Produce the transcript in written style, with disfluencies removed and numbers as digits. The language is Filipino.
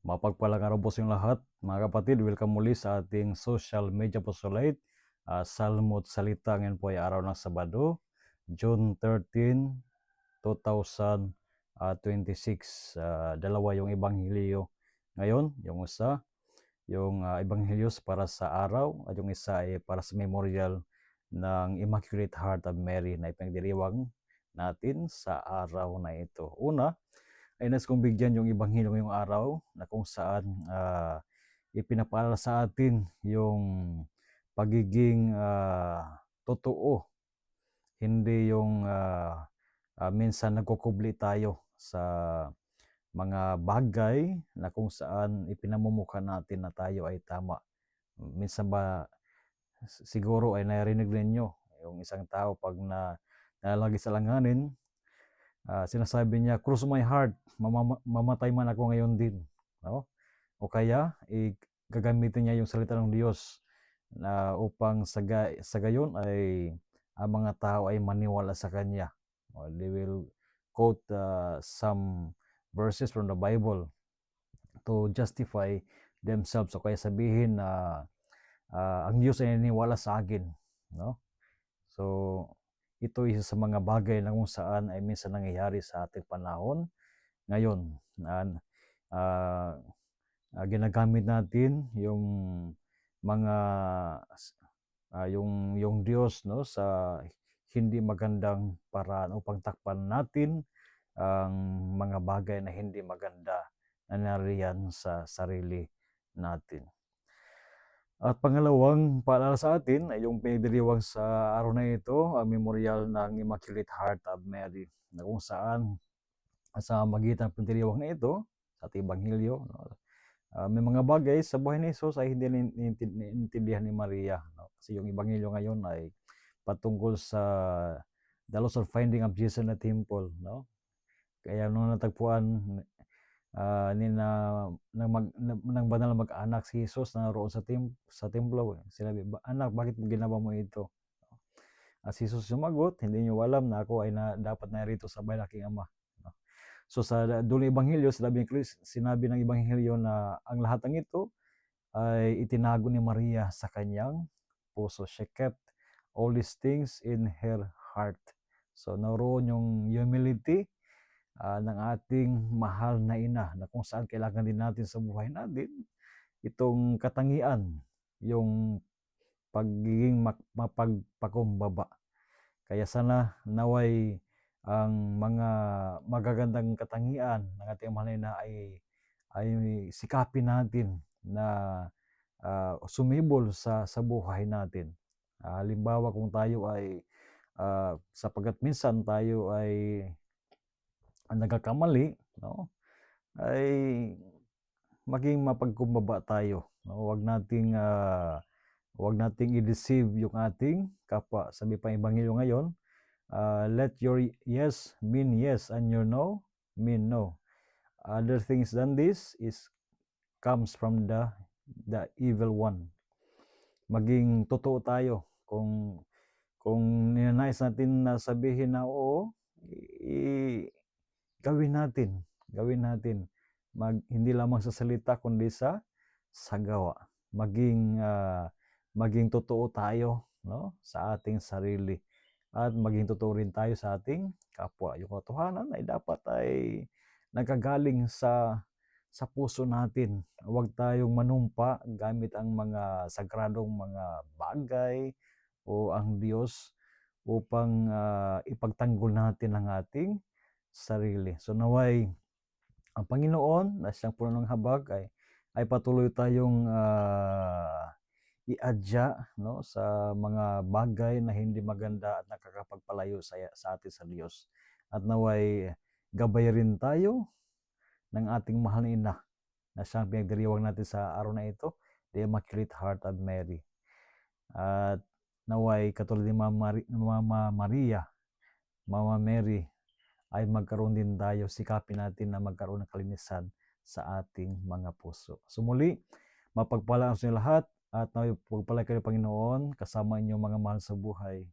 Mapagpalang araw po sa inyong lahat, mga kapatid. Welcome muli sa ating social media postulate. Salmo't Salita ngayon po ay araw ng Sabado, June 13, 2026. Dalawa yung ebanghelyo ngayon. Yung isa, yung ebanghelyo para sa araw, at yung isa ay para sa memorial ng Immaculate Heart of Mary na ipinagdiriwang natin sa araw na ito. Una, ay nais kong bigyan yung ebanghelyo ngayong araw na kung saan ipinapaalala sa atin yung pagiging totoo, hindi yung minsan nagkukubli tayo sa mga bagay na kung saan ipinamumukha natin na tayo ay tama. Minsan ba siguro ay narinig ninyo yung isang tao pag nalalagay sa langanin, sinasabi niya, "Cross my heart, mamatay man ako ngayon din." No? O kaya, gagamitin niya yung salita ng Diyos na upang sa gayon ay ang mga tao ay maniwala sa Kanya. They will quote some verses from the Bible to justify themselves. O kaya sabihin na ang Diyos ay naniniwala sa akin. No? So, ito isa sa mga bagay na kung saan ay minsan nangyayari sa ating panahon ngayon. Ginagamit natin yung mga yung Diyos, no, sa hindi magandang paraan upang takpan natin ang mga bagay na hindi maganda na nariyan sa sarili natin. At pangalawang paalala sa atin ay yung pinagdiriwang sa araw na ito, ang memorial ng Immaculate Heart of Mary, na kung saan sa magitan ng pinagdiriwang na ito sa ating ebanghelyo, no, may mga bagay sa buhay ni Jesus ay hindi naiintindihan ni Maria. No? Kasi yung ebanghelyo ngayon ay patungkol sa the loss of finding of Jesus in the temple. No? Kaya nung natagpuan ng banal na mag-anak si Jesus na naroon sa templo, sinabi, "Anak, bakit ginawa mo ito?" Si Jesus sumagot, "Hindi niyo alam na ako ay dapat narito sa bahay ng aking ama." No? So sa dulo ng ebanghelyo, sinabi ng ebanghelyo na ang lahat ng ito ay itinago ni Maria sa kanyang puso. She kept all these things in her heart. So naroon yung humility ng ating mahal na ina, na kung saan kailangan din natin sa buhay natin itong katangian, yung pagiging mapagpakumbaba. Kaya sana naway ang mga magagandang katangian ng ating mahal na ina ay sikapin natin na sumibol sa buhay natin. Halimbawa, kung tayo ay sapagkat minsan tayo ay nagkakamali, no, ay maging mapagkumbaba tayo. No? Wag nating i-deceive yung ating kapwa. Sabi pa ng ebanghelyo ngayon, let your yes mean yes and your no mean no. Other things than this comes from the evil one. Maging totoo tayo. Kung ninanais natin na sabihin na oo, gawin natin. Hindi lamang sa salita kundi sa gawa. Maging totoo tayo, no, sa ating sarili, at maging totoo rin tayo sa ating kapwa. Yung katotohanan ay dapat ay nagkagaling sa puso natin. Huwag tayong manumpa gamit ang mga sagradong mga bagay o ang Diyos upang ipagtanggol natin ang ating sarili. So naway ang Panginoon na siyang puno ng habag ay patuloy tayong iadya, no, sa mga bagay na hindi maganda at nakakapagpalayo sa atin sa Diyos. At naway gabay rin tayo ng ating mahal na ina na siyang pinagdiriwang natin sa araw na ito, the Immaculate Heart of Mary. At naway katulad ni Mama Maria, Mama Mary, ay magkaroon din tayo, sikapin natin na magkaroon ng kalinisan sa ating mga puso. So muli, mapagpalaan sa inyo lahat at naway pagpalay kayo, Panginoon, kasama inyong mga mahal sa buhay.